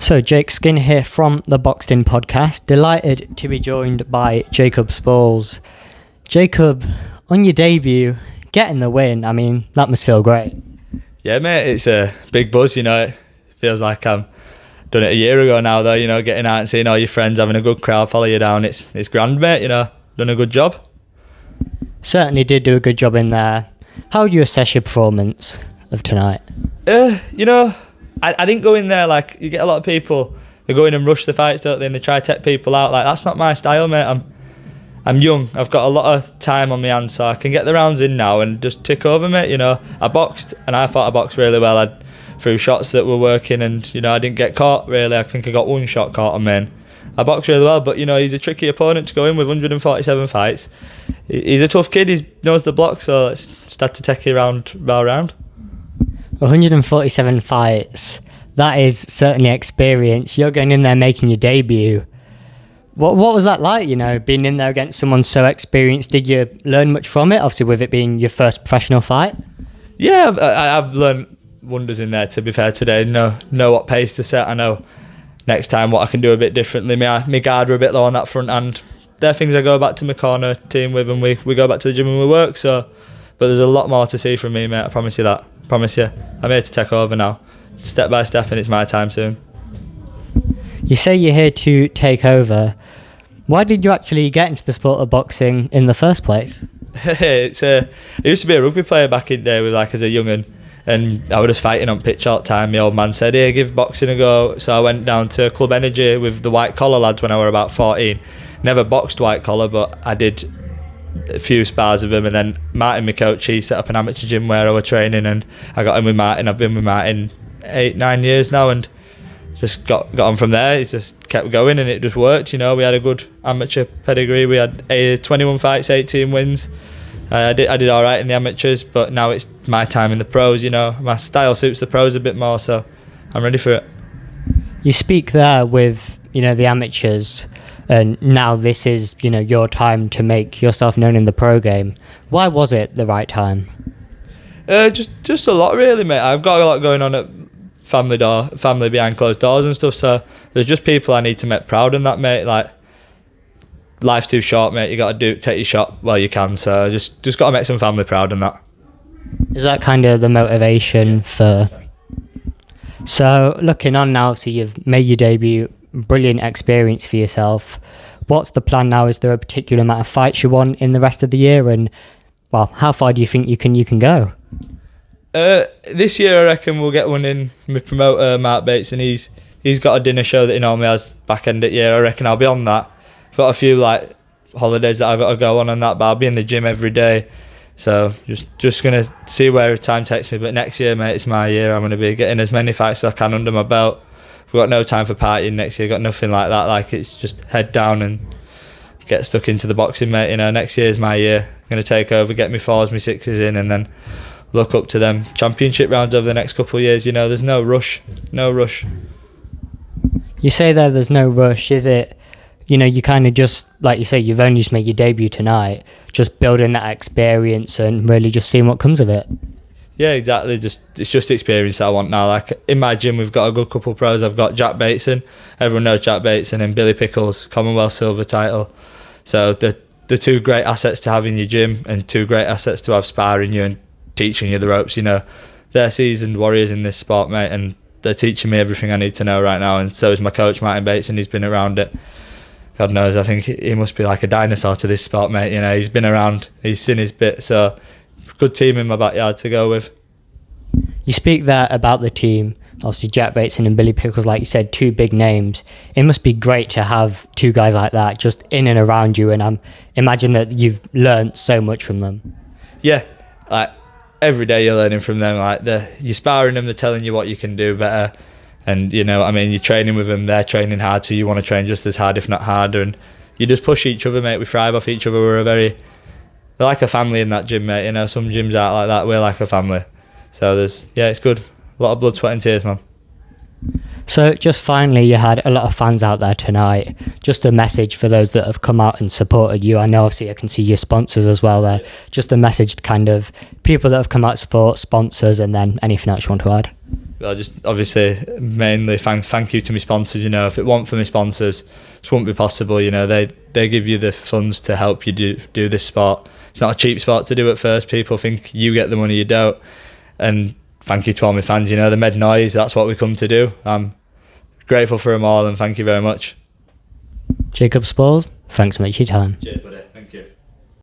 So Jake Skin here from the Boxed In podcast. Delighted to be joined by Jacob Spauls. Jacob, on your debut, getting the win, I mean, that must feel great. Yeah, mate, it's a big buzz, it feels like I'm done it a year ago now though, getting out and seeing all your friends, having a good crowd follow you down. It's grand, mate, done a good job. Certainly did do a good job in there. How would you assess your performance of tonight? I didn't go in there like you get a lot of people who go in and rush the fights, don't they? And they try to take people out. Like, that's not my style, mate. I'm young. I've got a lot of time on my hands, so I can get the rounds in now and just tick over, mate. I boxed and I thought I boxed really well. I threw shots that were working, and I didn't get caught really. I think I got one shot caught on me. And I boxed really well, but he's a tricky opponent to go in with 147 fights. He's a tough kid. He knows the block, so let's start to take it round. 147 fights. That is certainly experience. You're going in there making your debut. What was that like, being in there against someone so experienced? Did you learn much from it, obviously with it being your first professional fight? Yeah, I've learned wonders in there, to be fair, today. Know what pace to set. I know next time what I can do a bit differently. My guard were a bit low on that front hand. They're things I go back to my corner team with, and we go back to the gym and we work. But there's a lot more to see from me, mate. I promise you that. Promise you. I'm here to take over now, step by step, and it's my time soon. You say you're here to take over. Why did you actually get into the sport of boxing in the first place? I used to be a rugby player back in the day, as a young'un, and I was just fighting on pitch all the time. My old man said, "Hey, give boxing a go." So I went down to Club Energy with the white collar lads when I was about 14. Never boxed white collar, but I did a few spars with him, and then Martin, my coach, he set up an amateur gym where I was training, and I got in with Martin. I've been with Martin 8-9 years now, and just got on from there. It just kept going, and it just worked. We had a good amateur pedigree. We had 21 fights, 18 wins. I did all right in the amateurs, but now it's my time in the pros. My style suits the pros a bit more, so I'm ready for it. You speak there with the amateurs, and now this is your time to make yourself known in the pro game. Why was it the right time? Just a lot, really, mate. I've got a lot going on at family behind closed doors and stuff, so there's just people I need to make proud and that, mate. Like, life's too short, mate. You got to take your shot while you can, so just got to make some family proud and that. Is that kind of the motivation for... So looking on now, so you've made your debut, brilliant experience for yourself. What's the plan now? Is there a particular amount of fights you want in the rest of the year, and how far do you think you can go? This year I reckon we'll get one in. My promoter Mark Bates, and he's got a dinner show that he normally has back end of year. I reckon I'll be on that. I've got a few holidays that I've got to go on that, but I'll be in the gym every day. So just gonna see where time takes me. But next year, mate, it's my year. I'm gonna be getting as many fights as I can under my belt. We've got no time for partying next year. Got nothing like that. It's just head down and get stuck into the boxing, mate. Next year's my year. I'm gonna take over, get my fours, my sixes in, and then look up to them championship rounds over the next couple of years. There's no rush. You say there's no rush. Is it, you kind of just, like you say, you've only just made your debut tonight, just building that experience and really just seeing what comes of it? Yeah, exactly. It's just experience that I want now. Like, in my gym, we've got a good couple of pros. I've got Jack Bateson. Everyone knows Jack Bateson, and Billy Pickles, Commonwealth silver title. So the two great assets to have in your gym, and two great assets to have sparring you and teaching you the ropes. They're seasoned warriors in this sport, mate, and they're teaching me everything I need to know right now. And so is my coach, Martin Bates, and he's been around it. God knows, I think he must be like a dinosaur to this sport, mate. He's been around, he's seen his bit, so good team in my backyard to go with. You speak there about the team, obviously Jack Bateson and Billy Pickles, like you said, two big names. It must be great to have two guys like that just in and around you, and I imagine that you've learnt so much from them. Yeah, every day you're learning from them. You're sparring them, they're telling you what you can do better, and you're training with them, they're training hard, so you want to train just as hard, if not harder, and you just push each other, mate. We thrive off each other. We're like a family in that gym, mate. Some gyms aren't like that. We're like a family. So it's good. A lot of blood, sweat and tears, man. So just finally, you had a lot of fans out there tonight. Just a message for those that have come out and supported you. I know obviously I can see your sponsors as well there. Just a message to kind of people that have come out to support, sponsors, and then anything else you want to add. Well, just obviously mainly thank you to my sponsors. You know, if it weren't for my sponsors, this wouldn't be possible. You know, they give you the funds to help you do this sport. It's not a cheap sport to do at first. People think you get the money, you don't. And thank you to all my fans. You know, they made noise. That's what we come to do. I'm grateful for them all, and thank you very much. Jacob Spauls, thanks so much for your time. Cheers, buddy.